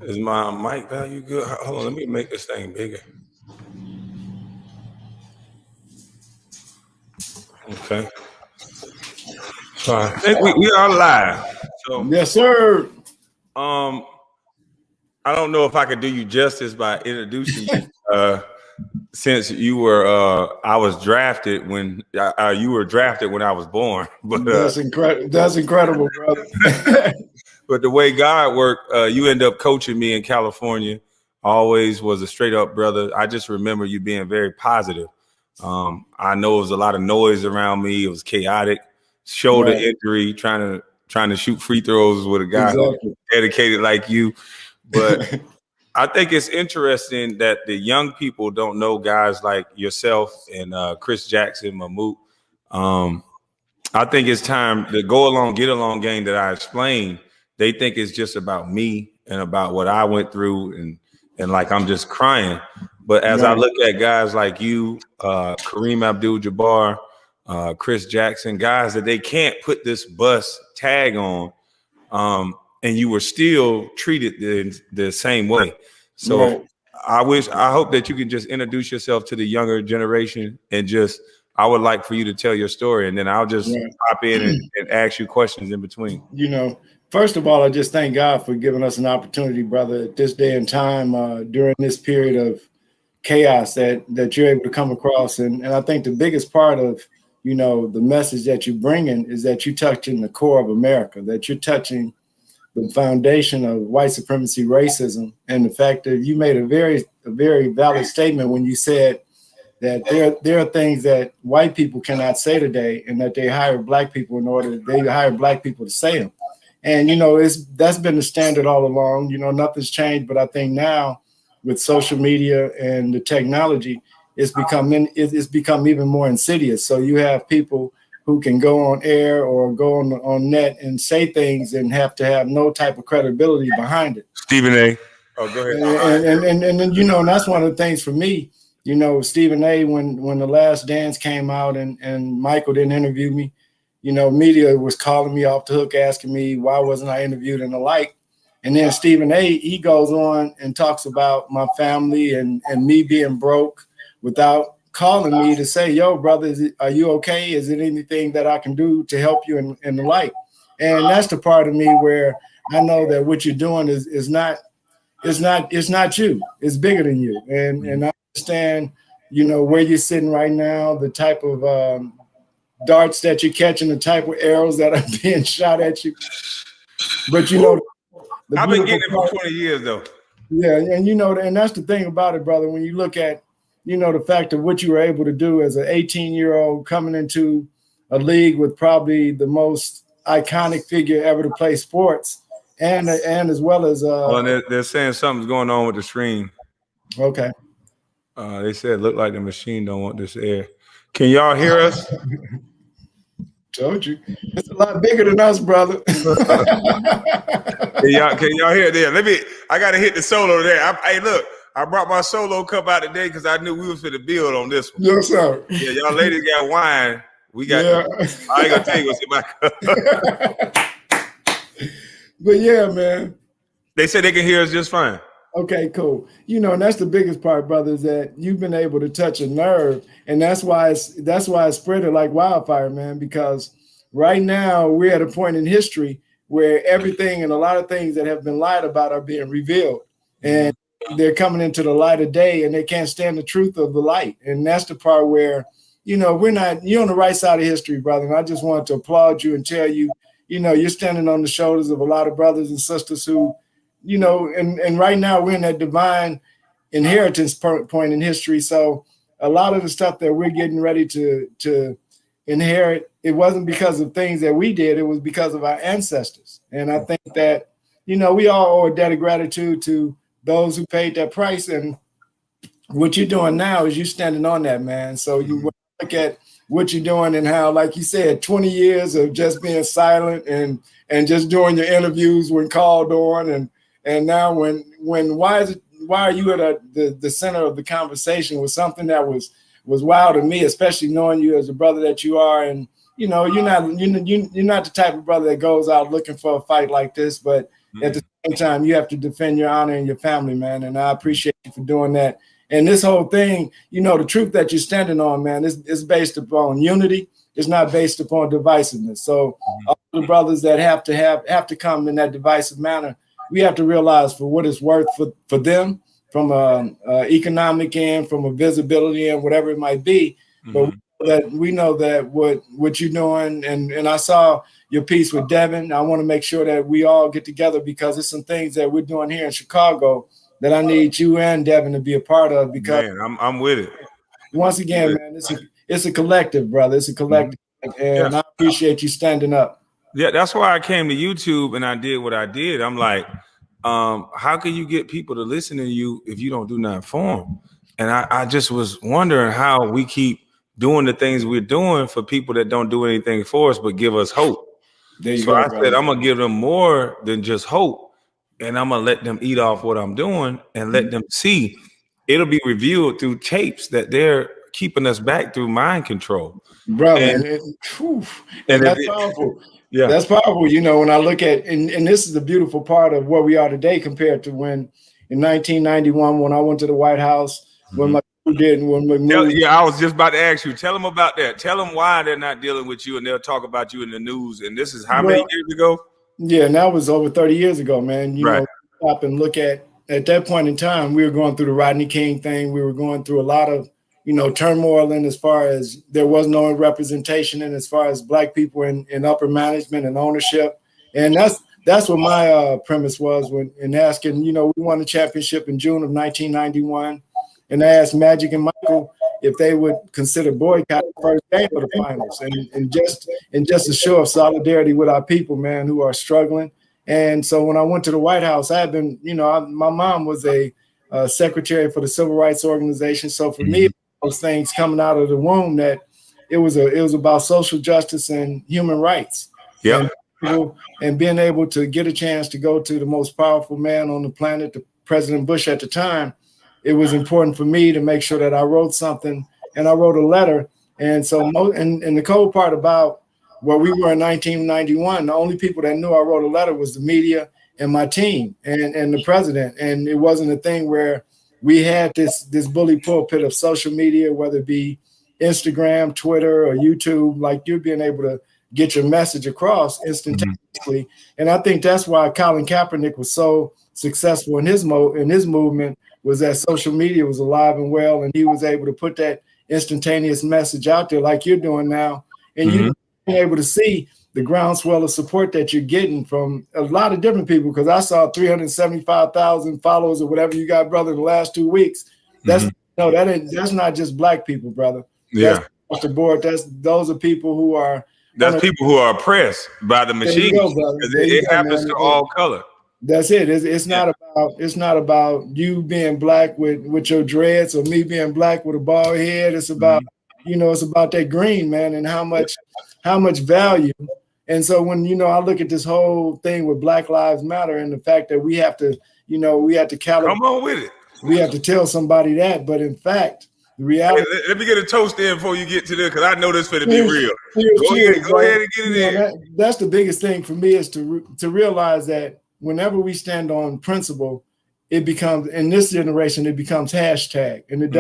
Is my mic value good? Hold on, let me make this thing bigger. Okay. So I think we are live. So yes, sir. I don't know if I could do you justice by introducing you. Since you were I was drafted when you were drafted when I was born. But that's incredible. That's incredible, brother. But the way God worked, you end up coaching me in California. Always was a straight up brother. I just remember you being very positive. I know it was a lot of noise around me. It was chaotic, shoulder injury, trying to shoot free throws with a guy who's dedicated like you. But I think it's interesting that the young people don't know guys like yourself and Chris Jackson, Mahmoud. I think it's time to go along, get along game that I explained. They think it's just about me and about what I went through and like I'm just crying. But as I look at guys like you, Kareem Abdul-Jabbar, Chris Jackson, guys that they can't put this bus tag on, and you were still treated the same way. So I hope that you can just introduce yourself to the younger generation and just, I would like for you to tell your story, and then I'll just hop in and ask you questions in between. You know, first of all, I just thank God for giving us an opportunity, brother, at this day and time, during this period of chaos that you're able to come across. And I think the biggest part of, you know, the message that you're bringing is that you're touching the core of America, that you're touching the foundation of white supremacy, racism, and the fact that you made a very valid statement when you said that there are things that white people cannot say today, and that they hire black people to say them. And, you know, that's been the standard all along. You know, nothing's changed, but I think now with social media and the technology, it's become even more insidious. So you have people who can go on air or go on net and say things and have to have no type of credibility behind it. Stephen A. Oh, go ahead. And you know, and that's one of the things for me. You know, Stephen A. When The Last Dance came out and Michael didn't interview me, you know, media was calling me off the hook, asking me why wasn't I interviewed and the like. And then Stephen A., he goes on and talks about my family and me being broke without calling me to say, yo, brother, are you okay? Is it anything that I can do to help you and the like? And that's the part of me where I know that what you're doing is not you. It's bigger than you. And I understand, you know, where you're sitting right now, the type of darts that you're catching, the type of arrows that are being shot at you. But, you know, I've been getting it for 20 years, though. Yeah, and you know, and that's the thing about it, brother. When you look at, you know, the fact of what you were able to do as an 18-year-old coming into a league with probably the most iconic figure ever to play sports, and as well as well, they're saying something's going on with the screen. Okay. They said look like the machine don't want this air. Can y'all hear us? Told you, it's a lot bigger than us, brother. Can y'all hear there? I gotta hit the solo there. Hey, look, I brought my solo cup out today because I knew we was for the build on this one. Yes, sir. Yeah, y'all ladies got wine. We got. Yeah. I ain't gonna tell you what's in my cup. But yeah, man. They said they can hear us just fine. Okay, cool. You know, and that's the biggest part, brother, is that you've been able to touch a nerve, and that's why it's spreading like wildfire, man. Because right now we're at a point in history where everything and a lot of things that have been lied about are being revealed, and they're coming into the light of day, and they can't stand the truth of the light. And that's the part where, you know, you're on the right side of history, brother. And I just want to applaud you and tell you, you know, you're standing on the shoulders of a lot of brothers and sisters who, you know, and right now we're in that divine inheritance point in history. So a lot of the stuff that we're getting ready to inherit, it wasn't because of things that we did, it was because of our ancestors. And I think that, you know, we all owe a debt of gratitude to those who paid that price. And what you're doing now is you're standing on that, man. So you look at what you're doing and how, like you said, 20 years of just being silent and just doing your interviews when called on, and now why are you at the center of the conversation with something that was wild to me, especially knowing you as a brother that you are. And you know, you're not the type of brother that goes out looking for a fight like this, but at the same time, you have to defend your honor and your family, man. And I appreciate you for doing that. And this whole thing, you know, the truth that you're standing on, man, is based upon unity. It's not based upon divisiveness. So all the brothers that have to come in that divisive manner, we have to realize for what it's worth for them, from a economic end, from a visibility end, whatever it might be. But we know that what you're doing, and I saw your piece with Devin. I want to make sure that we all get together because there's some things that we're doing here in Chicago that I need you and Devin to be a part of. Because I'm with it. Once again, man, it's a collective, brother. It's a collective, and I appreciate you standing up. Yeah, that's why I came to YouTube and I did what I did. I'm like, how can you get people to listen to you if you don't do nothing for them? And I just was wondering how we keep doing the things we're doing for people that don't do anything for us but give us hope. So I said, I'm going to give them more than just hope, and I'm going to let them eat off what I'm doing and let them see. It'll be revealed through tapes that they're keeping us back through mind control. Brother, and that's powerful. Yeah, that's powerful. You know, when I look at, and this is the beautiful part of where we are today compared to when in 1991, when I went to the White House, when my did when we moved. Yeah, I was just about to ask you. Tell them about that. Tell them why they're not dealing with you, and they'll talk about you in the news. And this is how many years ago? Yeah, and that was over 30 years ago, man. You know, stop and look at that point in time, we were going through the Rodney King thing. We were going through a lot of, you know, turmoil in as far as there was no representation and as far as Black people in upper management and ownership. And that's what my premise was in asking, you know, we won the championship in June of 1991. And I asked Magic and Michael if they would consider boycotting the first game of the finals, and just a show of solidarity with our people, man, who are struggling. And so when I went to the White House, I had been, you know, my mom was a secretary for the Civil Rights Organization. So for me, those things coming out of the womb, that it was about social justice and human rights. Yeah. And being able to get a chance to go to the most powerful man on the planet, the President Bush at the time, it was important for me to make sure that I wrote something, and I wrote a letter. And so, and the cold part about where we were in 1991, the only people that knew I wrote a letter was the media and my team and the president. And it wasn't a thing where we had this bully pulpit of social media, whether it be Instagram, Twitter, or YouTube, like you're being able to get your message across instantaneously. And I think that's why Colin Kaepernick was so successful in his movement, was that social media was alive and well, and he was able to put that instantaneous message out there like you're doing now. And you're able to see the groundswell of support that you're getting from a lot of different people, because I saw 375,000 followers or whatever you got, brother, in the last 2 weeks. That's that's not just Black people, brother. Yeah. That's across the board. Those are people who are people who are oppressed by the machine. It happens to all color. That's it. It's not about you being Black with your dreads or me being Black with a bald head. It's about it's about that green, man, and how much value. And so when I look at this whole thing with Black Lives Matter and the fact that we have to calibrate. Come on with it. We have to tell somebody that, but in fact, the reality. Hey, let me get a toast in before you get to this, because I know this for to be real. Go ahead and get it in. That's the biggest thing for me, is to realize that whenever we stand on principle, it becomes, in this generation, it becomes hashtag, and it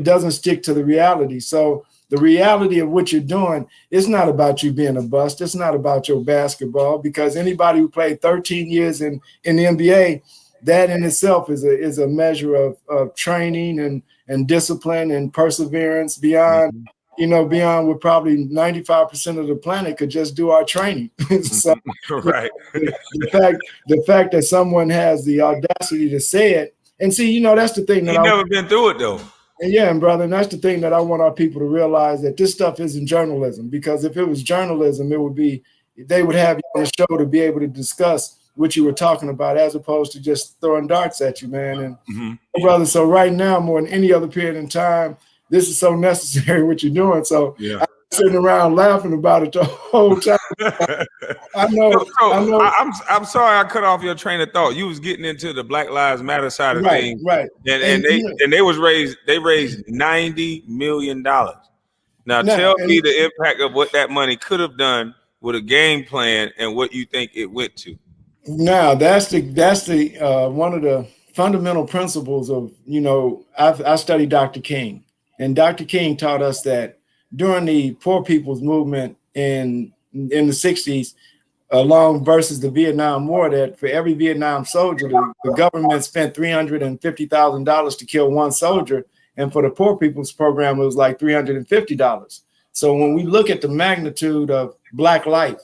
doesn't stick to the reality. So the reality of what you're doing, it's not about you being a bust. It's not about your basketball, because anybody who played 13 years in the NBA, that in itself is a measure of training and discipline and perseverance beyond what probably 95% of the planet could just do our training. So, right. The fact that someone has the audacity to say it, and see, that's the thing that You've never been through it though. And yeah, and brother, and that's the thing that I want our people to realize, that this stuff isn't journalism, because if it was journalism, they would have you on the show to be able to discuss what you were talking about, as opposed to just throwing darts at you, man. And brother, so right now, more than any other period in time, this is so necessary what you're doing. So I'm sitting around laughing about it the whole time. I know. I'm sorry I cut off your train of thought. You was getting into the Black Lives Matter side of things, right? And they raised $90 million. Now tell me the impact of what that money could have done with a game plan and what you think it went to. Now that's the one of the fundamental principles of, you know, I studied Dr. King, and Dr. King taught us that during the poor people's movement in the 60s, along versus the Vietnam War, that for every Vietnam soldier, the government spent $350,000 to kill one soldier, and for the poor people's program, it was like $350. So when we look at the magnitude of Black life,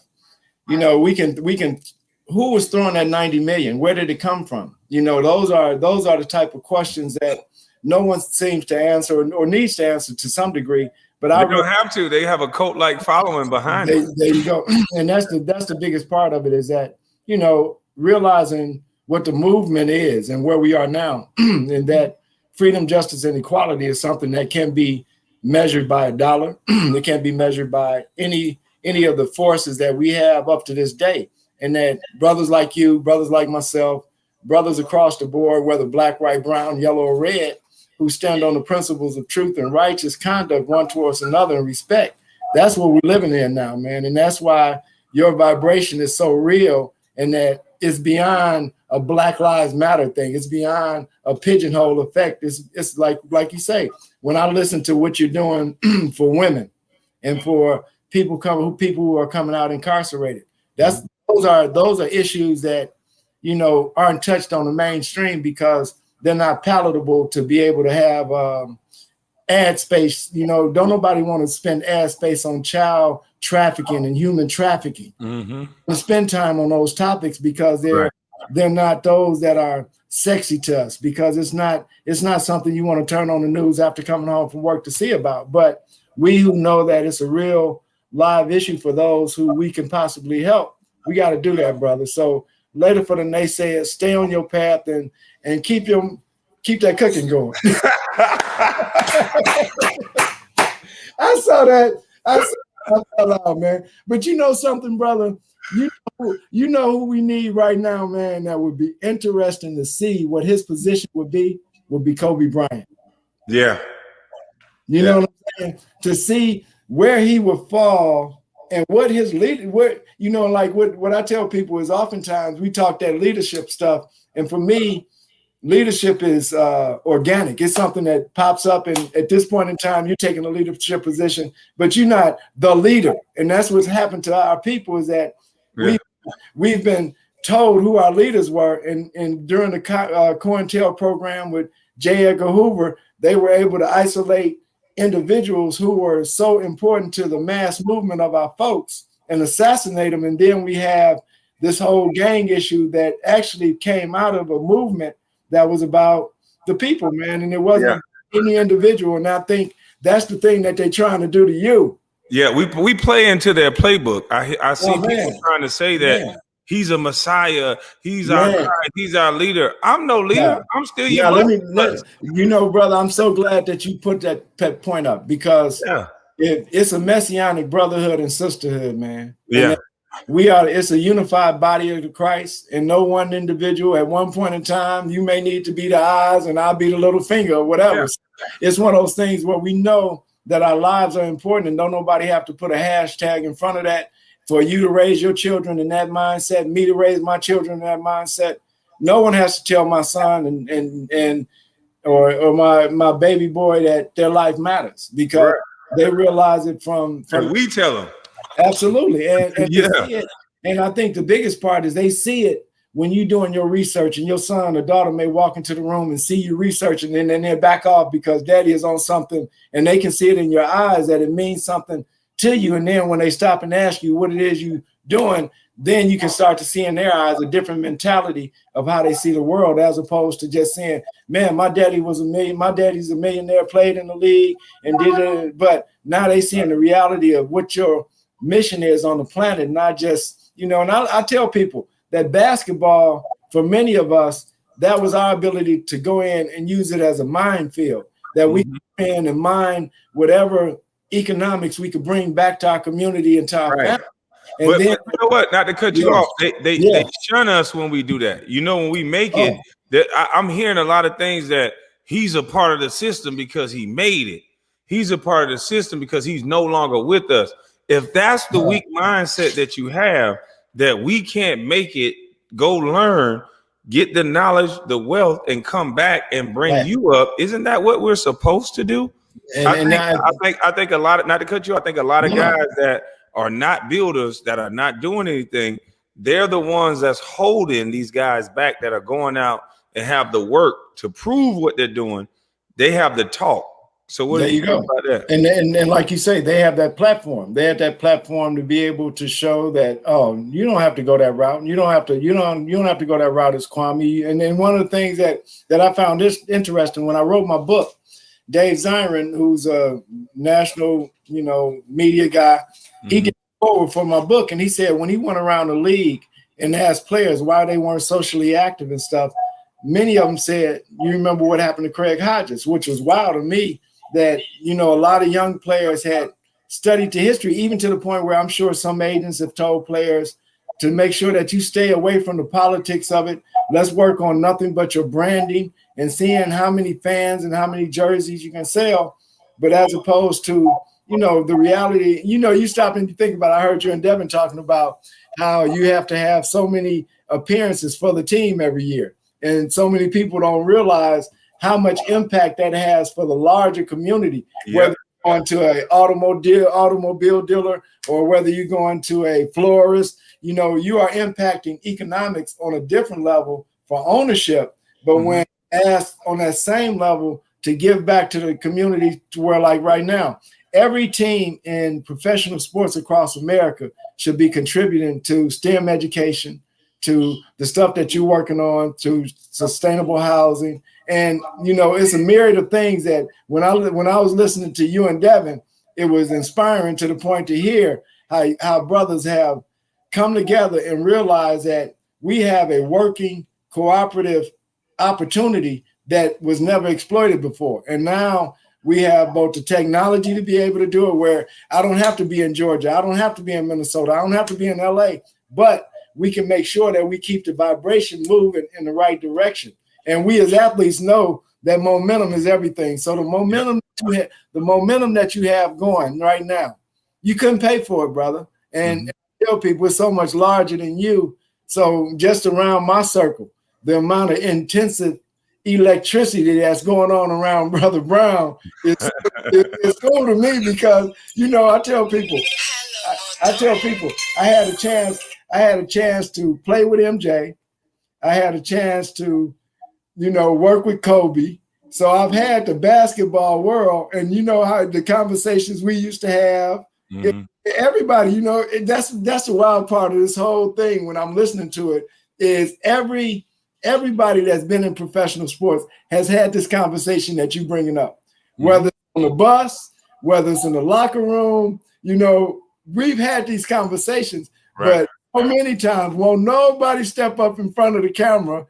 you know, we can who was throwing that 90 million? Where did it come from? You know, those are the type of questions that no one seems to answer or needs to answer to some degree. But they don't have to. They have a cult-like following behind it. There you go. And that's the biggest part of it, is that, you know, realizing what the movement is and where we are now, and that freedom, justice, and equality is something that can be measured by a dollar. It can't be measured by any of the forces that we have up to this day. And that brothers like you, brothers like myself, brothers across the board, whether black, white, brown, yellow, or red, who stand on the principles of truth and righteous conduct one towards another and respect. That's what we're living in now, man. And that's why your vibration is so real, and that it's beyond a Black Lives Matter thing. It's beyond a pigeonhole effect. It's like you say, when I listen to what you're doing for women and for people who are coming out incarcerated, those are issues that, you know, aren't touched on the mainstream because they're not palatable to be able to have ad space. You know, don't nobody want to spend ad space on child trafficking and human trafficking. And spend time on those topics because they're not those that are sexy to us, because it's not something you want to turn on the news after coming home from work to see about. But we who know that it's a real live issue for those who we can possibly help, we got to do that, brother. So later, for the naysayers, stay on your path and keep that cooking going. I saw that. I saw that out, man. But you know something, brother? You know who we need right now, man, that would be interesting to see what his position would be Kobe Bryant. Yeah. You know what I'm saying? To see where he would fall and what his you know, like what I tell people is oftentimes we talk that leadership stuff. And for me, leadership is organic. It's something that pops up. And at this point in time, you're taking a leadership position, but you're not the leader. And that's what's happened to our people, is that we've been told who our leaders were. And during the COINTEL program with J. Edgar Hoover, they were able to isolate individuals who were so important to the mass movement of our folks and assassinate them. And then we have this whole gang issue that actually came out of a movement that was about the people, man. And it wasn't any individual. And I think that's the thing that they're trying to do to you. Yeah, we play into their playbook. I see people trying to say that he's a messiah, he's our God, he's our leader. I'm no leader. I'm still your you know, brother, I'm so glad that you put that point up, because it's a messianic brotherhood and sisterhood, man. Yeah. It's a unified body of the Christ, and no one individual at one point in time, you may need to be the eyes and I'll be the little finger or whatever. Yeah. It's one of those things where we know that our lives are important, and don't nobody have to put a hashtag in front of that for you to raise your children in that mindset, me to raise my children in that mindset. No one has to tell my son or my baby boy that their life matters, because they realize it from and we tell them. Absolutely. And see it. And I think the biggest part is they see it when you're doing your research, and your son or daughter may walk into the room and see you researching, and then they back off because daddy is on something, and they can see it in your eyes that it means something to you. And then when they stop and ask you what it is you doing, then you can start to see in their eyes a different mentality of how they see the world, as opposed to just saying, man, my daddy's a millionaire, played in the league and did it. But now they seeing the reality of what your mission is on the planet, not just, you know. And I tell people that basketball, for many of us, that was our ability to go in and use it as a minefield, that we can go in and mine whatever economics we could bring back to our community and to our family. And but you know what? Not to cut you off, they shun us when we do that. You know, when we make it, I'm hearing a lot of things that he's a part of the system because he made it. He's a part of the system because he's no longer with us. If that's the weak mindset that you have, that we can't make it go learn, get the knowledge, the wealth, and come back and bring you up. Isn't that what we're supposed to do? I think a lot of, not to cut you, I think a lot of guys that are not builders, that are not doing anything, they're the ones that's holding these guys back that are going out and have the work to prove what they're doing. They have the talk. So what do you go about that? And like you say, they have that platform. They have that platform to be able to show that, oh, you don't have to go that route. You don't have to go that route as Kwame. And then one of the things that I found this interesting when I wrote my book, Dave Zirin, who's a national, media guy, he came forward for my book, and he said when he went around the league and asked players why they weren't socially active and stuff, many of them said, you remember what happened to Craig Hodges, which was wild to me, that, a lot of young players had studied the history, even to the point where I'm sure some agents have told players to make sure that you stay away from the politics of it. Let's work on nothing but your branding and seeing how many fans and how many jerseys you can sell. But as opposed to, the reality, you stop and you think about, I heard you and Devin talking about how you have to have so many appearances for the team every year. And so many people don't realize how much impact that has for the larger community, whether you're going to an automobile dealer or whether you're going to a florist, you are impacting economics on a different level for ownership. But when asked on that same level to give back to the community, to where like right now, every team in professional sports across America should be contributing to STEM education, to the stuff that you're working on, to sustainable housing. And, it's a myriad of things that when I was listening to you and Devin, it was inspiring to the point to hear how brothers have come together and realize that we have a working cooperative opportunity that was never exploited before. And now we have both the technology to be able to do it, where I don't have to be in Georgia. I don't have to be in Minnesota. I don't have to be in LA, but we can make sure that we keep the vibration moving in the right direction. And we as athletes know that momentum is everything. So the momentum that you have going right now, you couldn't pay for it, brother. And I tell people it's so much larger than you. So just around my circle, the amount of intensive electricity that's going on around Brother Brown it's cool to me, because I tell people I had a chance to play with MJ. I had a chance to work with Kobe. So I've had the basketball world, and how the conversations we used to have. Everybody, that's the wild part of this whole thing when I'm listening to it, is everybody that's been in professional sports has had this conversation that you're bringing up, whether it's on the bus, whether it's in the locker room. We've had these conversations, but so many times won't nobody step up in front of the camera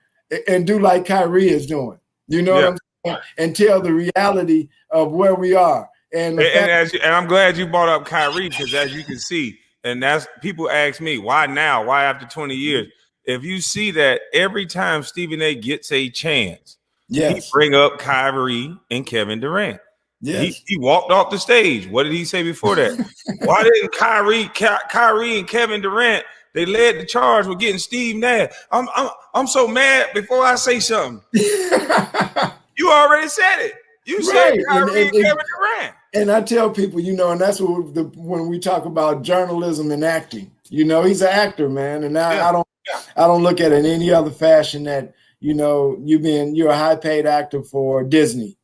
and do like Kyrie is doing, what I'm saying? And tell the reality of where we are. And I'm glad you brought up Kyrie, because as you can see, and that's, people ask me, why now? Why after 20 years? If you see that every time Stephen A gets a chance, he bring up Kyrie and Kevin Durant. He walked off the stage. What did he say before that? Why didn't Kyrie and Kevin Durant, they led the charge with getting Steve Nash? I'm so mad before I say something. You already said it. You said Kyrie and Kevin Durant. And I tell people, and that's what when we talk about journalism and acting, he's an actor, man. And I don't look at it in any other fashion that, you're a high paid actor for Disney,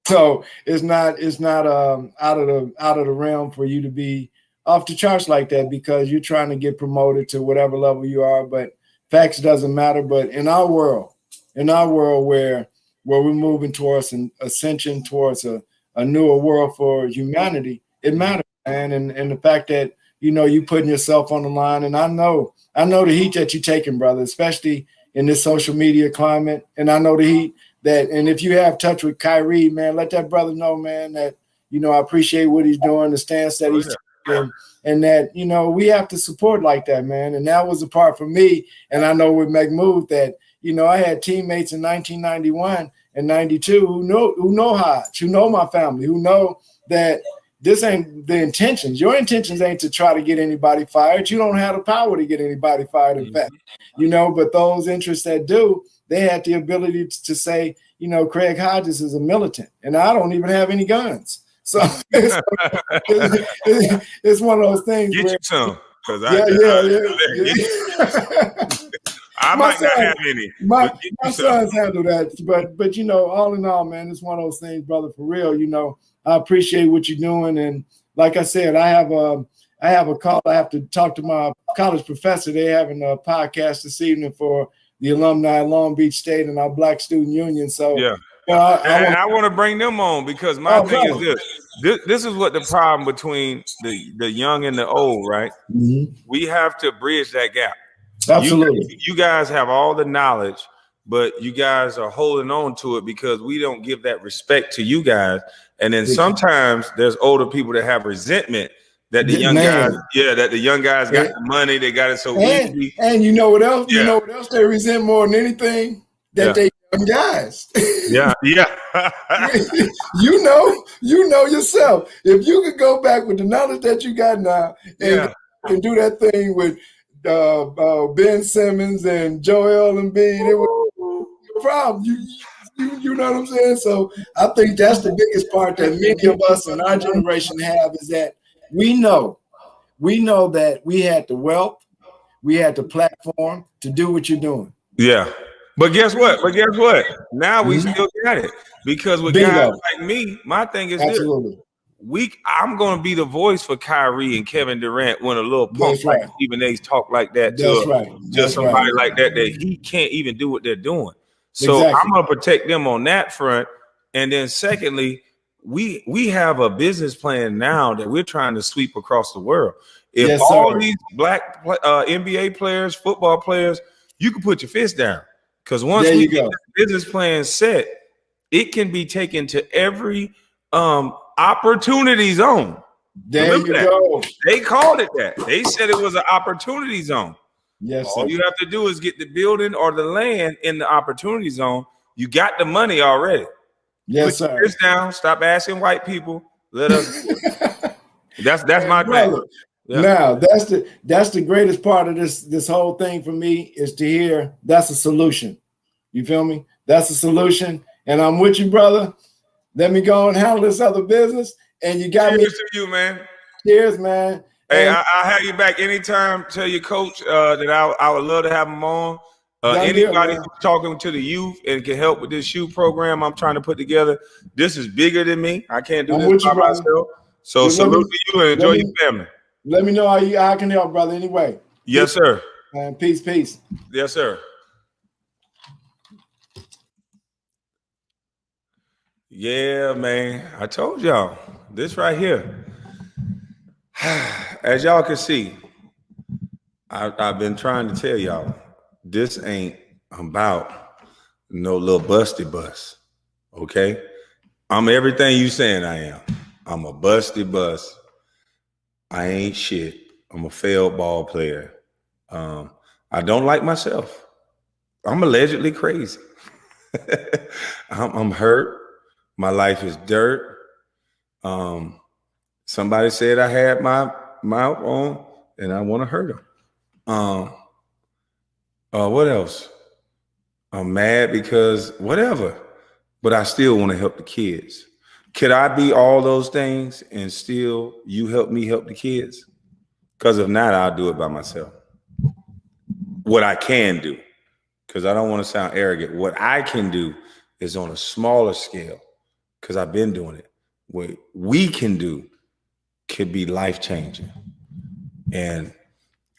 So it's not out of the realm for you to be off the charts like that, because you're trying to get promoted to whatever level you are. But facts doesn't matter. But in our world where we're moving towards an ascension, towards a newer world for humanity, it matters, man. And the fact that you putting yourself on the line, and I know the heat that you're taking, brother, especially in this social media climate. And I know the heat that, and if you have touch with Kyrie, man, let that brother know, man, that I appreciate what he's doing, the stance that he's taking, and that we have to support like that, man. And that was the part for me. And I know with Mahmoud that I had teammates in 1991 and 92 who know Hodge, who know my family, who know that this ain't the intentions. Your intentions ain't to try to get anybody fired. You don't have the power to get anybody fired, in fact, you know, but those interests that do, they had the ability to say, you know, Craig Hodges is a militant, and I don't even have any guns. So it's one of those things. Get where, you some, because I might not have any. My sons handle that, but you know, all in all, man, it's one of those things, brother. For real, you know, I appreciate what you're doing, and like I said, I have a call. I have to talk to my college professor. They're having a podcast this evening for the alumni of Long Beach State and our Black Student Union. So yeah. You know, I want to bring them on, because my thing is this is what the problem between the young and the old, right? Mm-hmm. We have to bridge that gap. Absolutely. You guys have all the knowledge, but you guys are holding on to it because we don't give that respect to you guys. And then sometimes there's older people that have resentment that the young guys, that the young guys got the money, they got it so easy. And you know what else? You know what else they resent more than anything? That they young guys. Yeah. you know yourself. If you could go back with the knowledge that you got now and do that thing with Ben Simmons and Joel Embiid, it was a problem. You know what I'm saying? So I think that's the biggest part that many of us in our generation have, is that we know that we had the wealth, we had the platform to do what you're doing. Yeah. But guess what? Now we still got it, because with guys like me, my thing is this. I'm going to be the voice for Kyrie and Kevin Durant when a little punk like Stephen A talk like that to somebody like that he can't even do what they're doing. So I'm going to protect them on that front. And then secondly, we have a business plan now that we're trying to sweep across the world. If all these black NBA players, football players, you can put your fist down, because once we get the business plan set, it can be taken to every opportunity zone. There you go. They called it that. They said it was an opportunity zone. Yes, all you have to do is get the building or the land in the opportunity zone. You got the money already. Yes, sir. Put this down. Stop asking white people. Let us. that's my thing. Yeah. Now that's the greatest part of this whole thing for me, is to hear that's a solution. You feel me? That's a solution, and I'm with you, brother. Let me go and handle this other business, and you got Cheers to you, man. Cheers, man. Hey, I'll have you back anytime. Tell your coach that I would love to have him on. Anybody who's talking to the youth and can help with this shoe program I'm trying to put together, this is bigger than me. I can't do this by myself. So salute to you and enjoy your family. Let me know how I can help, brother, anyway. Yes, sir. And peace. Yes, sir. Yeah, man. I told y'all this right here. As y'all can see, I've been trying to tell y'all, this ain't about no little busty bus. Okay? I'm everything you saying I am. I'm a busty bus. I ain't shit. I'm a failed ball player. I don't like myself. I'm allegedly crazy. I'm hurt. My life is dirt. Somebody said I had my mouth on and I want to hurt them. What else? I'm mad because whatever, but I still want to help the kids. Could I be all those things and still you help me help the kids? Because if not, I'll do it by myself. What I can do, because I don't want to sound arrogant, what I can do is on a smaller scale, because I've been doing it. What we can do could be life-changing. And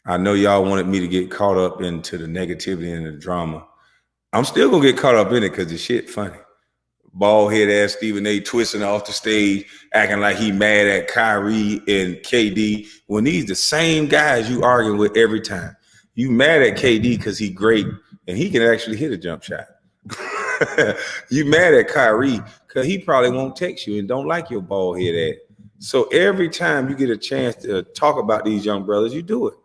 I know y'all wanted me to get caught up into the negativity and the drama. I'm still going to get caught up in it because the shit funny. Bald head ass Stephen A twisting off the stage, acting like he mad at Kyrie and KD, when these the same guys you arguing with every time. You mad at KD because he great and he can actually hit a jump shot. You mad at Kyrie because he probably won't text you and don't like your bald head ass. So every time you get a chance to talk about these young brothers, you do it.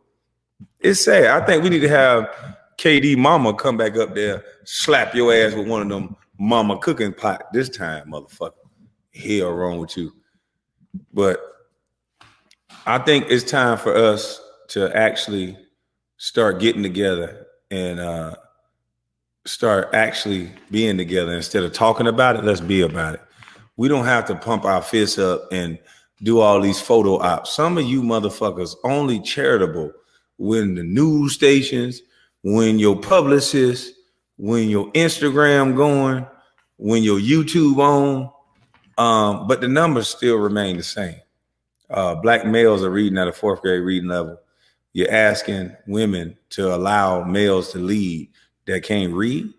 It's sad. I think we need to have KD mama come back up there, slap your ass with one of them mama cooking pot this time, motherfucker. Hell wrong with you. But I think it's time for us to actually start getting together and start actually being together. Instead of talking about it, let's be about it. We don't have to pump our fists up and do all these photo ops. Some of you motherfuckers only charitable when the news stations, when your publicists, when your Instagram going, when your YouTube on, but the numbers still remain the same. Black males are reading at a 4th grade reading level. You're asking women to allow males to lead that can't read,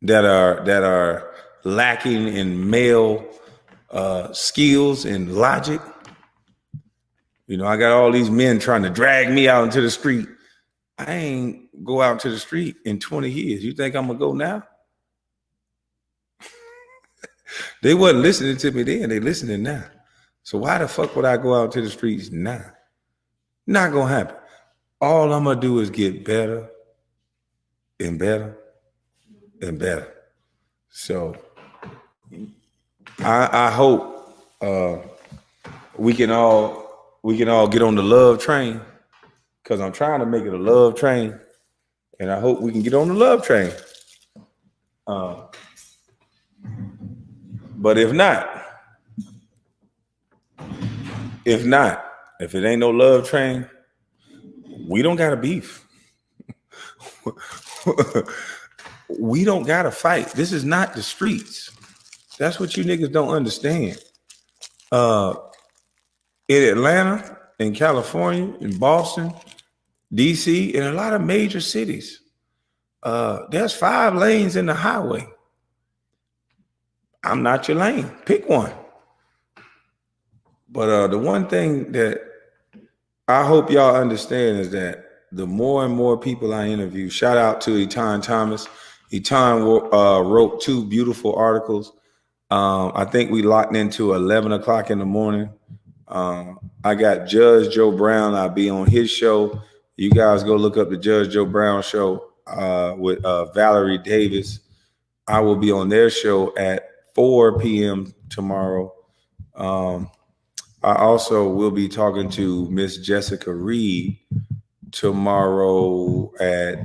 that are lacking in male skills and logic. You know, I got all these men trying to drag me out into the street. I ain't go out to the street in 20 years. You think I'm gonna go now? They wasn't listening to me then, they listening now. So why the fuck would I go out to the streets now? Not gonna happen. All I'm gonna do is get better and better and better. So I hope we can all get on the love train, because I'm trying to make it a love train, and I hope we can get on the love train. But if it ain't no love train, we don't got to beef. We don't got to fight. This is not the streets. That's what you niggas don't understand. In Atlanta, in California, in Boston, DC, in a lot of major cities, there's 5 lanes in the highway. I'm not your lane. Pick one. But the one thing that I hope y'all understand is that the more and more people I interview, shout out to Etan Thomas. Etan wrote 2 beautiful articles. I think we locked into 11 o'clock in the morning. I got Judge Joe Brown. I'll be on his show. You guys go look up the Judge Joe Brown show with Valerie Davis. I will be on their show at 4 p.m. tomorrow. I also will be talking to Miss Jessica Reed tomorrow at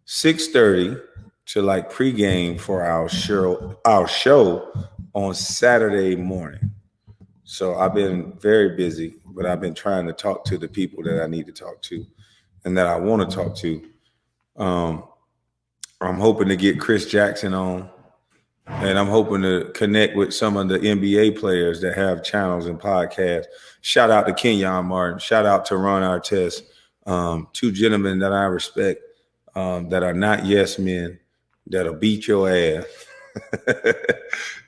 6:30 to like pregame for our show on Saturday morning. So I've been very busy, but I've been trying to talk to the people that I need to talk to and that I want to talk to. I'm hoping to get Chris Jackson on, and I'm hoping to connect with some of the NBA players that have channels and podcasts. Shout out to Kenyon Martin. Shout out to Ron Artest. 2 gentlemen that I respect, that are not yes men, that'll beat your ass,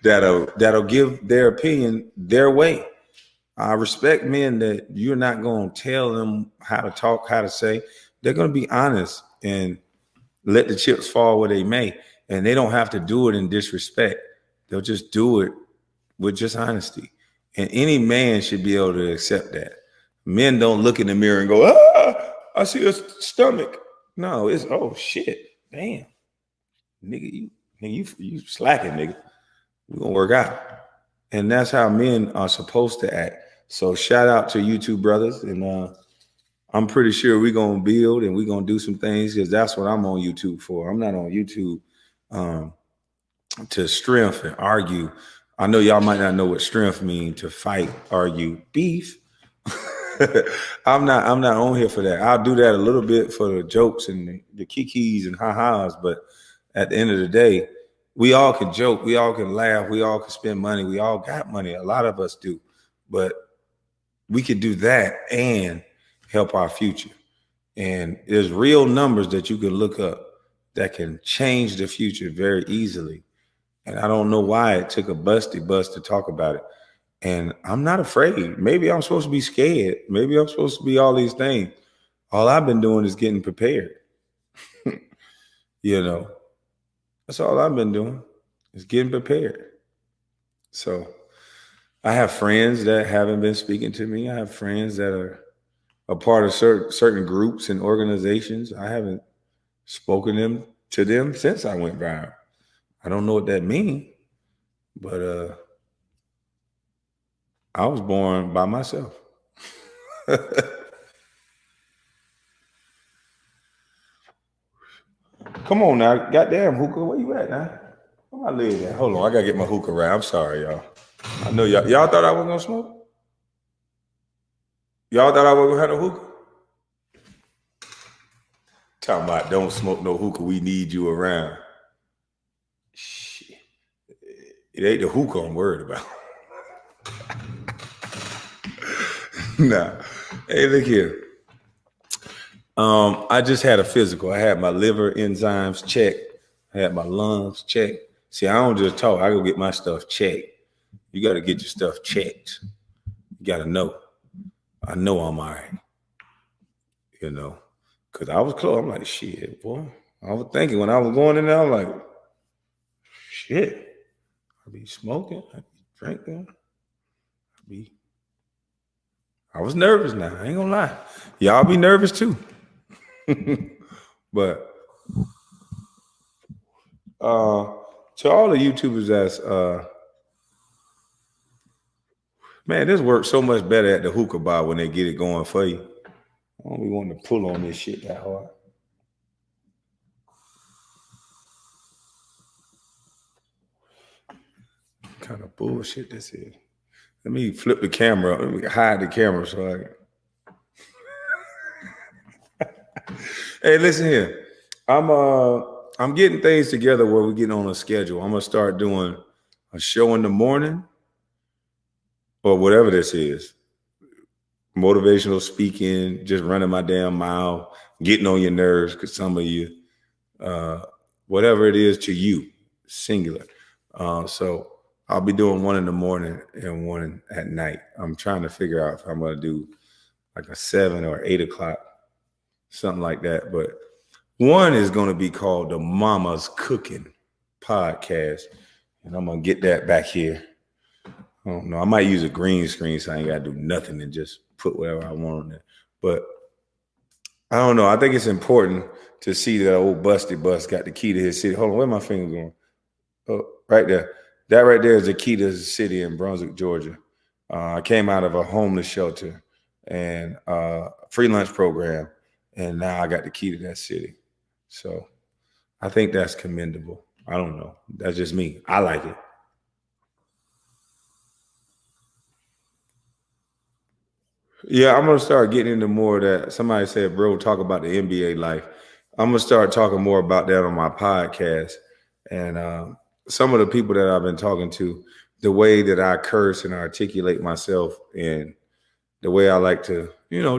that'll give their opinion their way. I respect men that you're not going to tell them how to talk, how to say. They're going to be honest and let the chips fall where they may. And they don't have to do it in disrespect. They'll just do it with just honesty. And any man should be able to accept that. Men don't look in the mirror and go, I see a stomach. No, it's, oh shit, damn. Nigga, you slacking, nigga. We're gonna work out. And that's how men are supposed to act. So shout out to you 2 brothers. And I'm pretty sure we're gonna build and we're gonna do some things, because that's what I'm on YouTube for. I'm not on YouTube to strength and argue. I know y'all might not know what strength means, to fight, argue, beef. I'm not on here for that. I'll do that a little bit for the jokes and the kikis and ha-has, but at the end of the day, we all can joke, we all can laugh, we all can spend money, we all got money. A lot of us do, but we could do that and help our future. And there's real numbers that you can look up that can change the future very easily. And I don't know why it took a busty bust to talk about it. And I'm not afraid. Maybe I'm supposed to be scared. Maybe I'm supposed to be all these things. All I've been doing is getting prepared. You know, that's all I've been doing, is getting prepared. So I have friends that haven't been speaking to me. I have friends that are a part of certain groups and organizations. I haven't spoken to them since I went viral. I don't know what that means, but I was born by myself. Come on now, goddamn hookah, where you at now? Where my leg at? Hold on, I gotta get my hookah right. I'm sorry, y'all. I know y'all thought I was gonna smoke. Y'all thought I was gonna have a hookah. Talking about don't smoke no hookah. We need you around. Shit, it ain't the hookah I'm worried about. Nah, hey, look here. I just had a physical. I had my liver enzymes checked. I had my lungs checked. See, I don't just talk. I go get my stuff checked. You got to get your stuff checked. You got to know. I know I'm all right. You know, because I was close. I'm like, shit, boy. I was thinking when I was going in there, I'm like, shit. I be smoking. I be drinking. I was nervous now. I ain't gonna lie. Y'all be nervous too. But to all the YouTubers that's man, this works so much better at the hookah bar when they get it going for you. I don't be wanting to pull on this shit that hard. What kind of bullshit this is. Let me flip the camera up. Let me hide the camera so I Hey, listen here. I'm getting things together where we're getting on a schedule. I'm gonna start doing a show in the morning or whatever this is. Motivational speaking, just running my damn mouth, getting on your nerves because some of you, whatever it is to you, singular. So I'll be doing one in the morning and one at night. I'm trying to figure out if I'm gonna do like a 7 or 8 o'clock, something like that. But one is going to be called the Mama's Cooking Podcast. And I'm going to get that back here. I don't know. I might use a green screen so I ain't got to do nothing and just put whatever I want on there. But I don't know. I think it's important to see that old Busty Bus got the key to his city. Hold on. Where my finger going? Oh, right there. That right there is the key to his city in Brunswick, Georgia. I came out of a homeless shelter and free lunch program. And now I got the key to that city. So I think that's commendable. I don't know. That's just me. I like it. Yeah, I'm going to start getting into more of that. Somebody said, bro, talk about the NBA life. I'm going to start talking more about that on my podcast. And some of the people that I've been talking to, the way that I curse and articulate myself and the way I like to,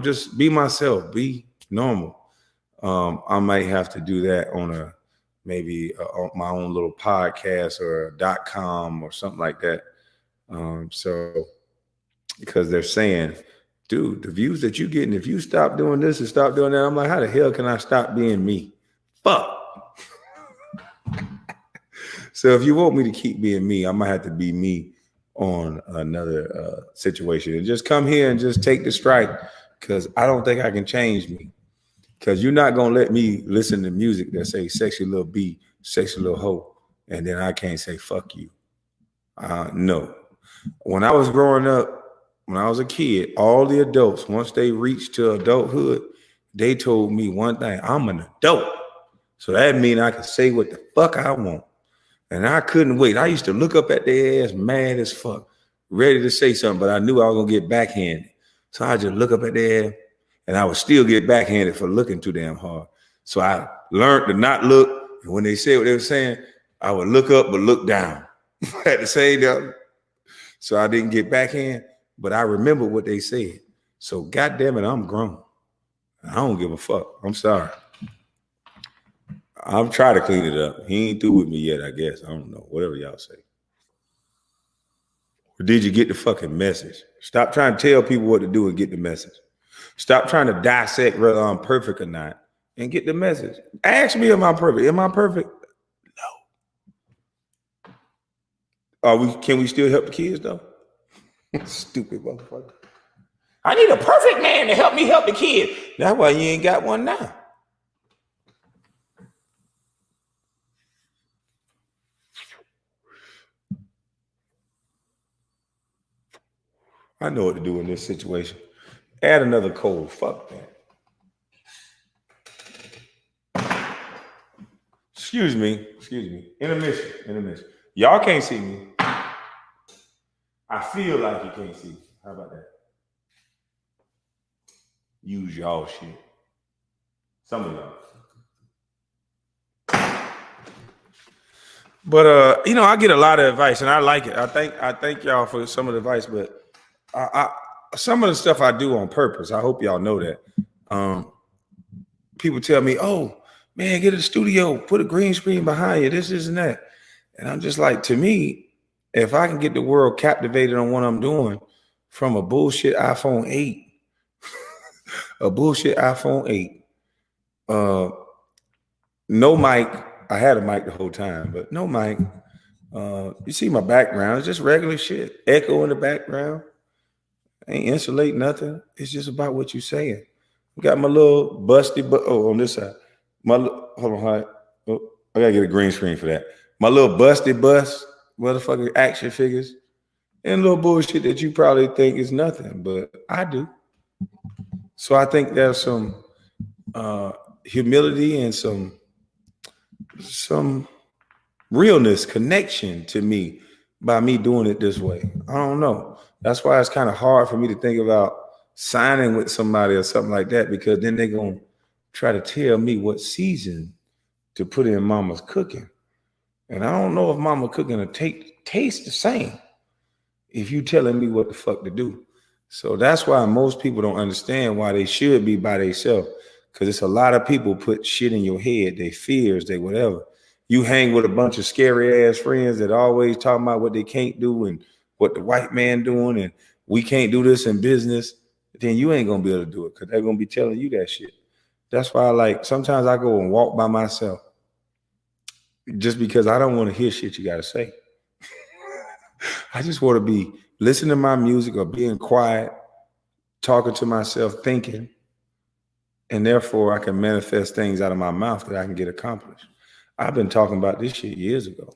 just be myself, be normal. I might have to do that on on my own little podcast or a .com or something like that. So because they're saying, dude, the views that you're getting, if you stop doing this and stop doing that, I'm like, how the hell can I stop being me? Fuck. So if you want me to keep being me, I might have to be me on another situation and just come here and just take the strike because I don't think I can change me. Because you're not going to let me listen to music that say sexy little B, sexy little hoe, and then I can't say fuck you. No. When I was growing up, when I was a kid, all the adults, once they reached to adulthood, they told me one thing, I'm an adult. So that means I can say what the fuck I want. And I couldn't wait. I used to look up at their ass mad as fuck, ready to say something, but I knew I was going to get backhanded. So I just look up at their ass. And I would still get backhanded for looking too damn hard. So I learned to not look. And when they said what they were saying, I would look up but look down at the same time. So I didn't get backhand, but I remember what they said. So goddamn it, I'm grown. I don't give a fuck. I'm sorry. I'm trying to clean it up. He ain't through with me yet, I guess. I don't know. Whatever y'all say. Or did you get the fucking message? Stop trying to tell people what to do and get the message. Stop trying to dissect whether I'm perfect or not and get the message. Ask me, am I perfect? Am I perfect? No. Can we still help the kids though? Stupid motherfucker. I need a perfect man to help me help the kids. That's why you ain't got one now. I know what to do in this situation. Add another cold. Fuck that. Excuse me. Intermission. Y'all can't see me. I feel like you can't see me. How about that? Use y'all shit. Some of y'all. But you know, I get a lot of advice and I like it. I thank y'all for some of the advice, but some of the stuff I do on purpose. I hope y'all know that. People tell me, "Oh, man, get a studio, put a green screen behind you, this and that." And I'm just like, to me, if I can get the world captivated on what I'm doing from a bullshit iPhone 8, no mic. I had a mic the whole time, but no mic. You see my background, it's just regular shit. Echo in the background. Ain't insulate nothing. It's just about what you're saying. Got my little busty, on this side. Hold on, oh, I gotta get a green screen for that. My little busty bus, motherfucking action figures, and little bullshit that you probably think is nothing, but I do. So I think there's some humility and some realness, connection to me by me doing it this way. I don't know. That's why it's kind of hard for me to think about signing with somebody or something like that, because then they're going to try to tell me what season to put in mama's cooking. And I don't know if mama cooking will taste the same if you telling me what the fuck to do. So that's why most people don't understand why they should be by themselves, because it's a lot of people put shit in your head, they fears, they whatever. You hang with a bunch of scary ass friends that always talking about what they can't do and what the white man doing and we can't do this in business, then you ain't gonna be able to do it because they're gonna be telling you that shit. That's why sometimes I go and walk by myself just because I don't want to hear shit you gotta say. I just want to be listening to my music or being quiet, talking to myself, thinking, and therefore I can manifest things out of my mouth that I can get accomplished. I've been talking about this shit years ago.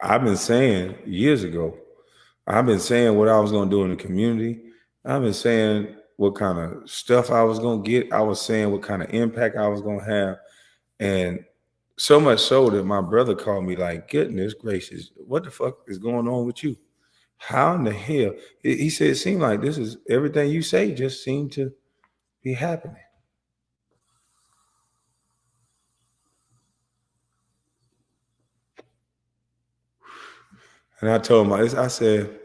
I've been saying years ago. I've been saying what I was going to do in the community. I've been saying what kind of stuff I was going to get. I was saying what kind of impact I was going to have. And so much so that my brother called me like, goodness gracious, what the fuck is going on with you? How in the hell? He said, it seemed like this is everything you say just seemed to be happening. And I told him, I said,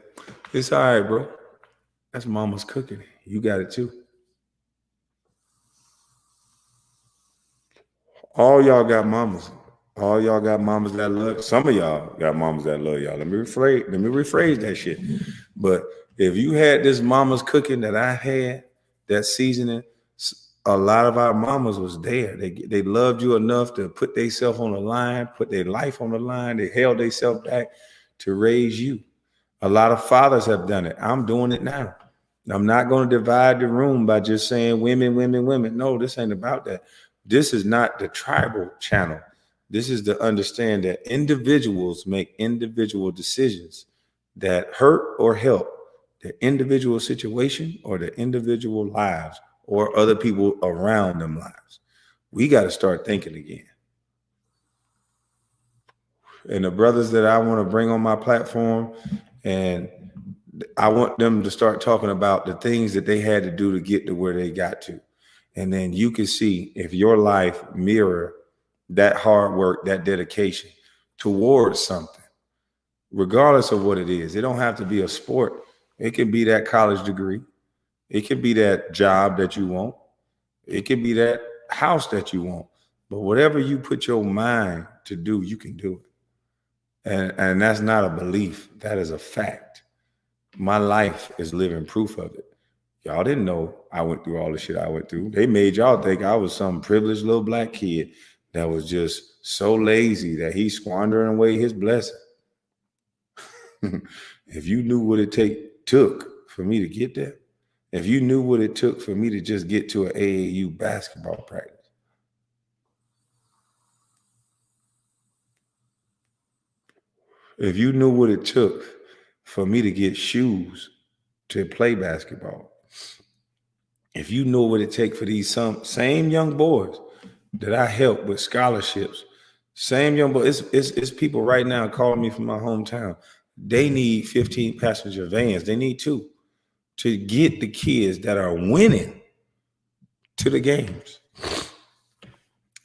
it's all right, bro. That's mama's cooking. You got it too. All y'all got mamas. All y'all got mamas that love. Some of y'all got mamas that love y'all. Let me rephrase that shit. But if you had this mama's cooking that I had, that seasoning, a lot of our mamas was there. They loved you enough to put themselves on the line, put their life on the line. They held themselves back to raise you. A lot of fathers have done it. I'm doing it now. I'm not going to divide the room by just saying women, women, women. No, this ain't about that. This is not the tribal channel. This is to understand that individuals make individual decisions that hurt or help their individual situation or their individual lives or other people around them lives. We got to start thinking again. And the brothers that I want to bring on my platform, and I want them to start talking about the things that they had to do to get to where they got to. And then you can see if your life mirror that hard work, that dedication towards something, regardless of what it is. It don't have to be a sport. It can be that college degree. It can be that job that you want. It can be that house that you want. But whatever you put your mind to do, you can do it. And that's not a belief. That is a fact. My life is living proof of it. Y'all didn't know I went through all the shit I went through. They made y'all think I was some privileged little black kid that was just so lazy that he's squandering away his blessing. If you knew what it took for me to get there, if you knew what it took for me to just get to an AAU basketball practice, If you knew what it took for me to get shoes to play basketball, if you know what it takes for these same young boys that I help with scholarships, same young boys, it's people right now calling me from my hometown. They need 15 passenger vans. They need 2 to get the kids that are winning to the games.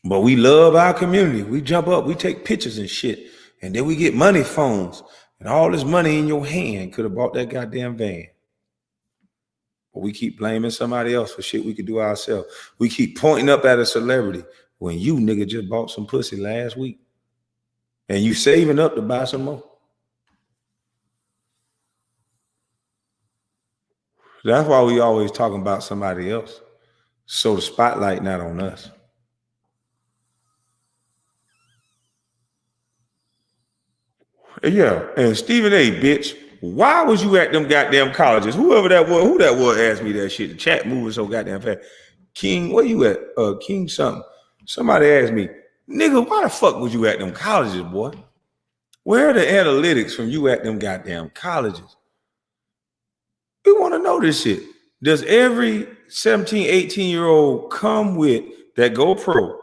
But we love our community. We jump up, we take pictures and shit, and then we get money phones, and all this money in your hand could have bought that goddamn van. But we keep blaming somebody else for shit we could do ourselves. We keep pointing up at a celebrity when you nigga just bought some pussy last week and you saving up to buy some more. That's why we always talking about somebody else. So the spotlight not on us. Yeah, and Stephen A, bitch, why was you at them goddamn colleges? Whoever that was, who that was asked me that shit. The chat moving so goddamn fast. King, where you at? King something. Somebody asked me, nigga, why the fuck was you at them colleges, boy? Where are the analytics from you at them goddamn colleges? We want to know this shit. Does every 17, 18-year-old come with that GoPro?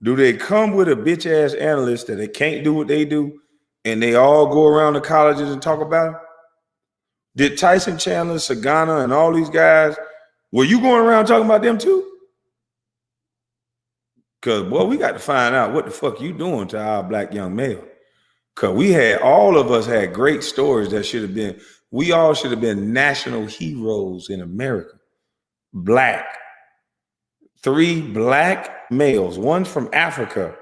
Do they come with a bitch ass analyst that they can't do what they do and they all go around the colleges and talk about it? Did Tyson Chandler, Sagana, and all these guys, were you going around talking about them too? Because, boy, we got to find out what the fuck you doing to our black young male. Because all of us had great stories that should have been, we all should have been national heroes in America. Black. 3 black males, one from Africa,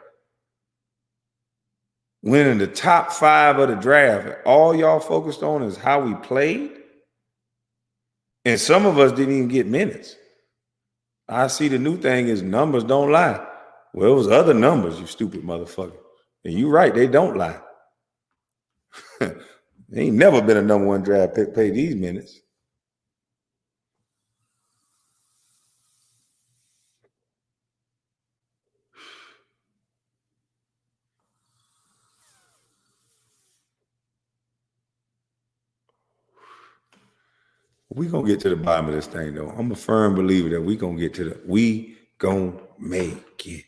winning the top 5 of the draft. All y'all focused on is how we played. And some of us didn't even get minutes. I see the new thing is numbers don't lie. Well, it was other numbers, you stupid motherfucker. And you right, they don't lie. Ain't never been a number 1 draft pick pay these minutes. We gonna get to the bottom of this thing though. I'm a firm believer that we gonna gonna make it.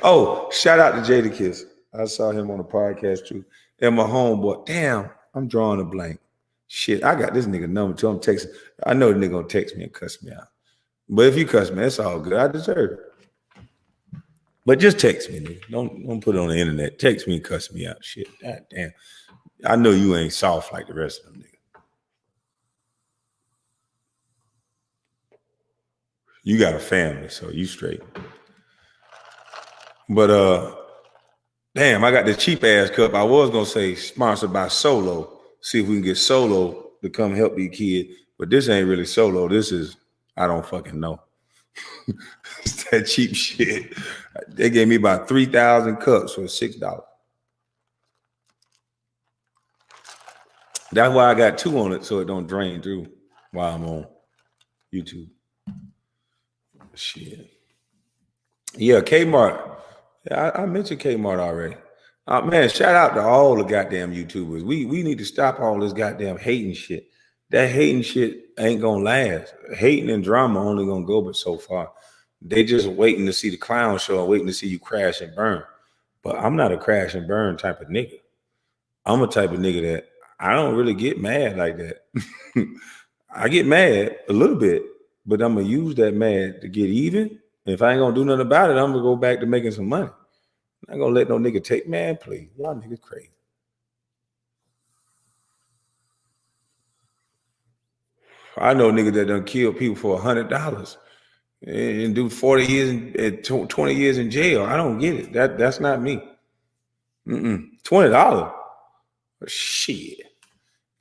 Oh, shout out to Jadakiss. I saw him on the podcast too. And my homeboy, damn, I'm drawing a blank. Shit, I got this nigga number too. I'm texting. I know the nigga gonna text me and cuss me out. But if you cuss me, that's all good. I deserve it. But just text me, nigga. Don't put it on the internet. Text me and cuss me out. Shit, god damn. I know you ain't soft like the rest of them niggas. You got a family, so you straight. But damn, I got the cheap ass cup. I was gonna say sponsored by Solo. See if we can get Solo to come help these kids. But this ain't really Solo. This is, I don't fucking know. It's that cheap shit. They gave me about 3,000 cups for $6. That's why I got 2 on it so it don't drain through while I'm on YouTube. Shit. Yeah, Kmart. Yeah, I mentioned Kmart already. Man, shout out to all the goddamn YouTubers. We need to stop all this goddamn hating shit. That hating shit ain't gonna last. Hating and drama only gonna go but so far. They just waiting to see the clown show and waiting to see you crash and burn. But I'm not a crash and burn type of nigga. I'm a type of nigga that I don't really get mad like that. I get mad a little bit, but I'm gonna use that mad to get even. If I ain't gonna do nothing about it, I'm gonna go back to making some money. I'm not gonna let no nigga take, man, please. Y'all niggas crazy. I know niggas that done kill people for $100 and do 40 years and 20 years in jail. I don't get it. That's not me. $20. Shit.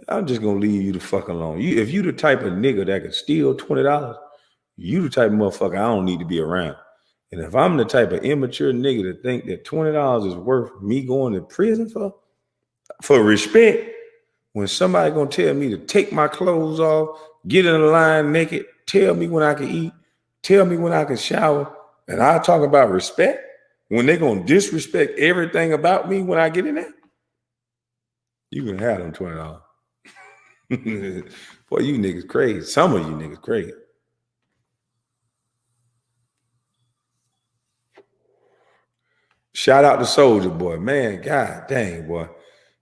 I'm just gonna leave you the fuck alone. If you the type of nigga that can steal $20, you the type of motherfucker I don't need to be around. And if I'm the type of immature nigga to think that $20 is worth me going to prison for respect, when somebody gonna tell me to take my clothes off, get in the line naked, tell me when I can eat, tell me when I can shower, and I talk about respect, when they gonna disrespect everything about me when I get in there, You can have them $20. Boy, you niggas crazy. Some of you niggas crazy. Shout out to Soldier Boy, man. God dang, boy.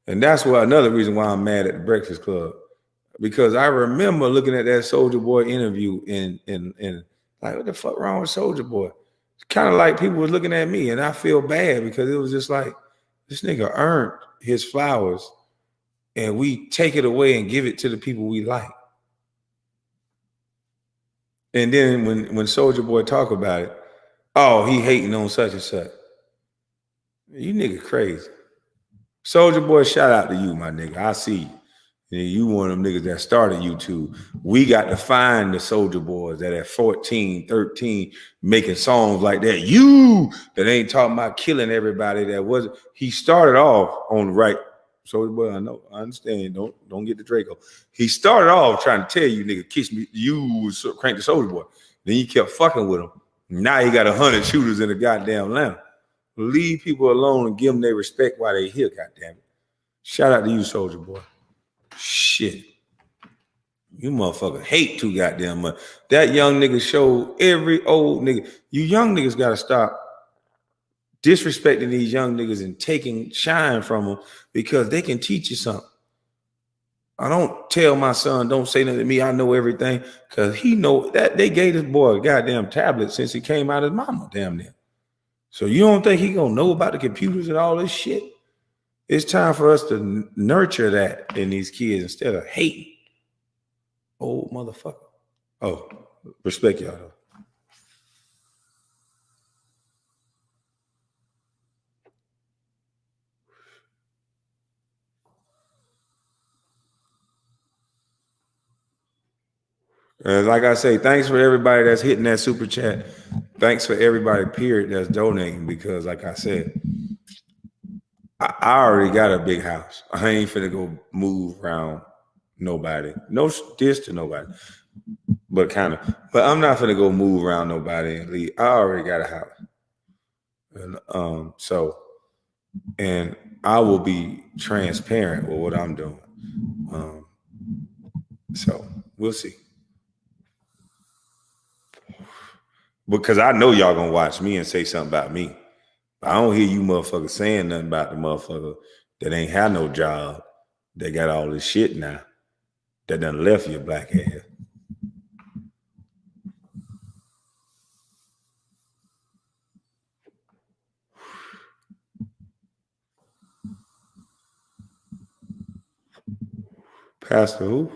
And that's why another reason why I'm mad at the Breakfast Club, because I remember looking at that Soldier Boy interview and like, what the fuck wrong with Soldier Boy? It's kind of like people was looking at me, and I feel bad because it was just like, this nigga earned his flowers, and we take it away and give it to the people we like. And then when Soldier Boy talk about it, oh, he hating on such and such. You nigga crazy. Soldier Boy, shout out to you, my nigga. I see you. You one of them niggas that started YouTube. We got to find the Soldier Boys that at 14, 13, making songs like that. You that ain't talking about killing everybody that wasn't. He started off on the right. Soldier Boy, I know, I understand. Don't get the Draco. He started off trying to tell you, nigga, kiss me. You crank the Soldier Boy. Then you kept fucking with him. Now he got 100 shooters in the goddamn Atlanta. Leave people alone and give them their respect while they here, goddamn it. Shout out to you, Soldier Boy. Shit. You motherfucker hate too goddamn much. That young nigga showed every old nigga. You young niggas gotta stop disrespecting these young niggas and taking shine from them because they can teach you something. I don't tell my son, don't say nothing to me, I know everything, because he know that they gave this boy a goddamn tablet since he came out of his mama, damn near. So you don't think he gonna know about the computers and all this shit? It's time for us to nurture that in these kids instead of hating. Old motherfucker. Oh, respect y'all though. And like I say, thanks for everybody that's hitting that super chat. Thanks for everybody, period, that's donating, because like I said, I already got a big house. I ain't finna go move around nobody. No diss to nobody. But kind of. But I'm not finna go move around nobody and leave. I already got a house. And I will be transparent with what I'm doing. So we'll see. Because I know y'all gonna watch me and say something about me. I don't hear you motherfuckers saying nothing about the motherfucker that ain't had no job, that got all this shit now, that done left your black ass. Pastor who?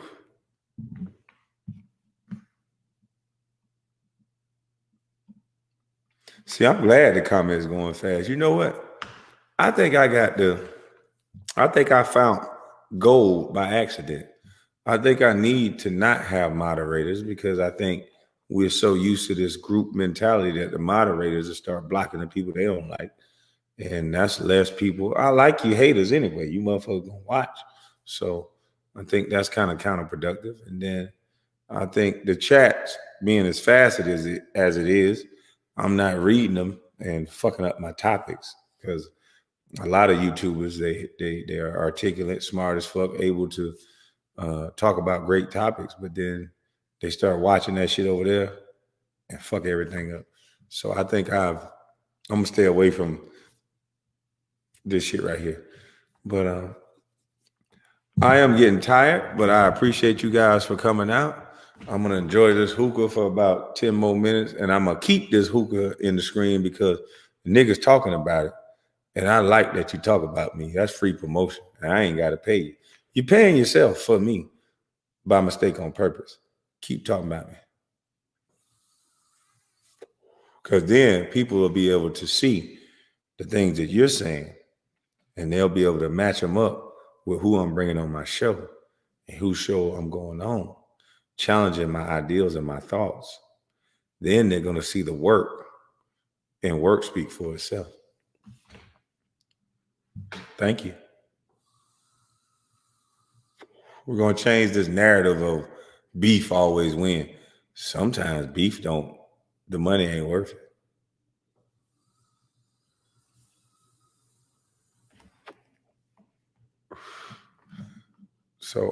See, I'm glad the comment is going fast. You know what? I think I found gold by accident. I think I need to not have moderators because I think we're so used to this group mentality that the moderators will start blocking the people they don't like. And that's less people. I like you haters anyway. You motherfuckers gonna watch. So I think that's kind of counterproductive. And then I think the chats being as fast as it is, I'm not reading them and fucking up my topics because a lot of YouTubers, they are articulate, smart as fuck, able to talk about great topics, but then they start watching that shit over there and fuck everything up. So I think I'm gonna stay away from this shit right here. But I am getting tired, but I appreciate you guys for coming out. I'm gonna enjoy this hookah for about 10 more minutes, and I'm gonna keep this hookah in the screen because niggas talking about it. And I like that you talk about me. That's free promotion. And I ain't gotta pay you. You're paying yourself for me by mistake on purpose. Keep talking about me. Because then people will be able to see the things that you're saying, and they'll be able to match them up with who I'm bringing on my show and whose show I'm going on, challenging my ideals and my thoughts. Then they're going to see the work, and work speak for itself. Thank you. We're going to change this narrative of beef always win. Sometimes beef don't, the money ain't worth it. So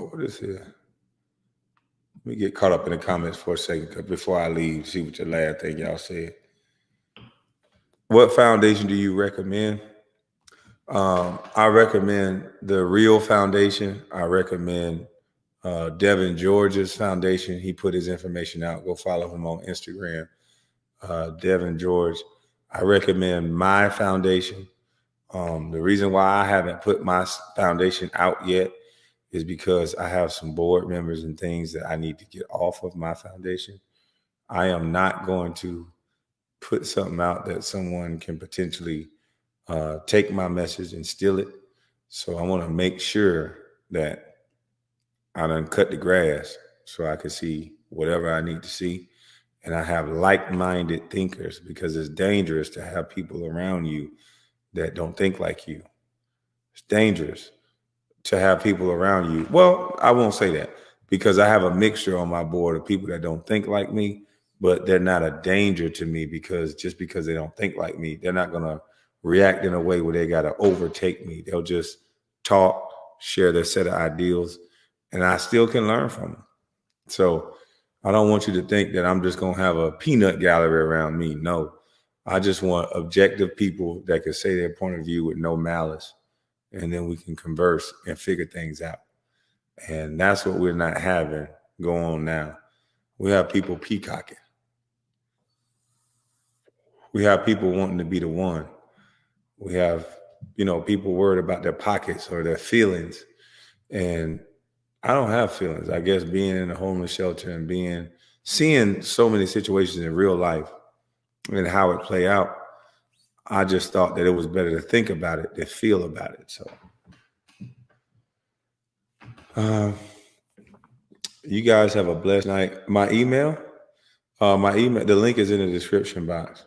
what is here? Let me get caught up in the comments for a second before I leave, see what the last thing y'all said. What foundation do you recommend? I recommend the Real Foundation. I recommend Devin George's foundation. He put his information out. Go follow him on Instagram. Devin George. I recommend my foundation. The reason why I haven't put my foundation out yet is because I have some board members and things that I need to get off of my foundation. I am not going to put something out that someone can potentially take my message and steal it. So I want to make sure that I done cut the grass so I can see whatever I need to see. And I have like-minded thinkers, because it's dangerous to have people around you that don't think like you. It's dangerous to have people around you. Well, I won't say that, because I have a mixture on my board of people that don't think like me, but they're not a danger to me, because just because they don't think like me, they're not going to react in a way where they got to overtake me. They'll just talk, share their set of ideals, and I still can learn from them. So I don't want you to think that I'm just going to have a peanut gallery around me. No, I just want objective people that can say their point of view with no malice, and then we can converse and figure things out. And that's what we're not having go on now. We have people peacocking. We have people wanting to be the one. We have, people worried about their pockets or their feelings. And I don't have feelings. I guess being in a homeless shelter and seeing so many situations in real life and how it play out, I just thought that it was better to think about it than feel about it. So you guys have a blessed night. My email, the link is in the description box.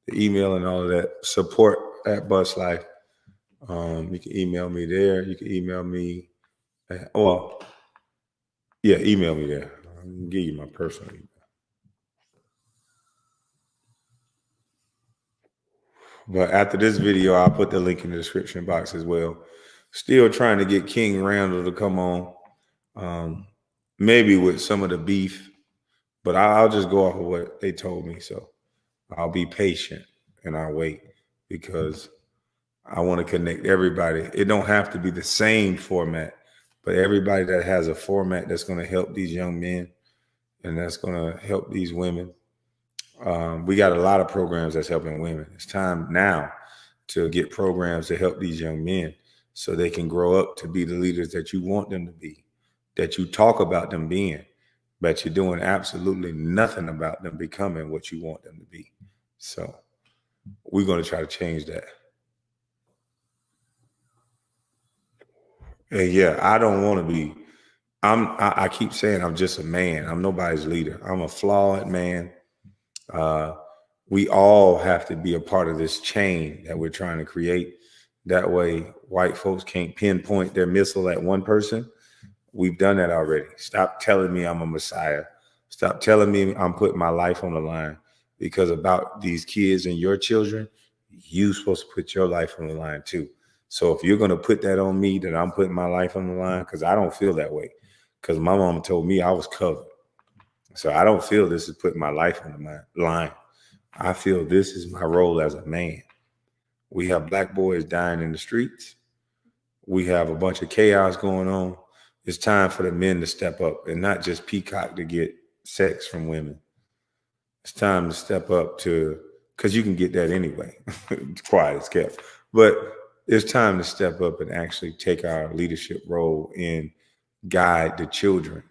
The email and all of that, support@BusLife. You can email me there. You can email me. Email me there. I'll give you my personal email. But after this video, I'll put the link in the description box as well. Still trying to get King Randall to come on, maybe with some of the beef, but I'll just go off of what they told me. So I'll be patient and I'll wait, because I want to connect everybody. It don't have to be the same format, but everybody that has a format that's going to help these young men and that's going to help these women. We got a lot of programs that's helping women. It's time now to get programs to help these young men so they can grow up to be the leaders that you want them to be, that you talk about them being, but you're doing absolutely nothing about them becoming what you want them to be. So we're going to try to change that. And yeah, I don't want to be, I keep saying I'm just a man. I'm nobody's leader. I'm a flawed man. We all have to be a part of this chain that we're trying to create. That way, white folks can't pinpoint their missile at one person. We've done that already. Stop telling me I'm a messiah. Stop telling me I'm putting my life on the line, because about these kids and your children, you're supposed to put your life on the line too. So if you're going to put that on me, that I'm putting my life on the line, because I don't feel that way, because my mom told me I was covered. So I don't feel this is putting my life on the line. I feel this is my role as a man. We have Black boys dying in the streets. We have a bunch of chaos going on. It's time for the men to step up and not just peacock to get sex from women. It's time to step up because you can get that anyway. It's quiet as kept. But it's time to step up and actually take our leadership role and guide the children.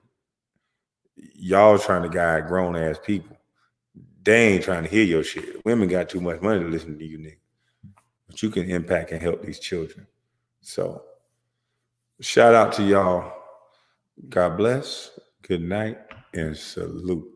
Y'all trying to guide grown-ass people. They ain't trying to hear your shit. Women got too much money to listen to you, nigga. But you can impact and help these children. So shout out to y'all. God bless. Good night and salute.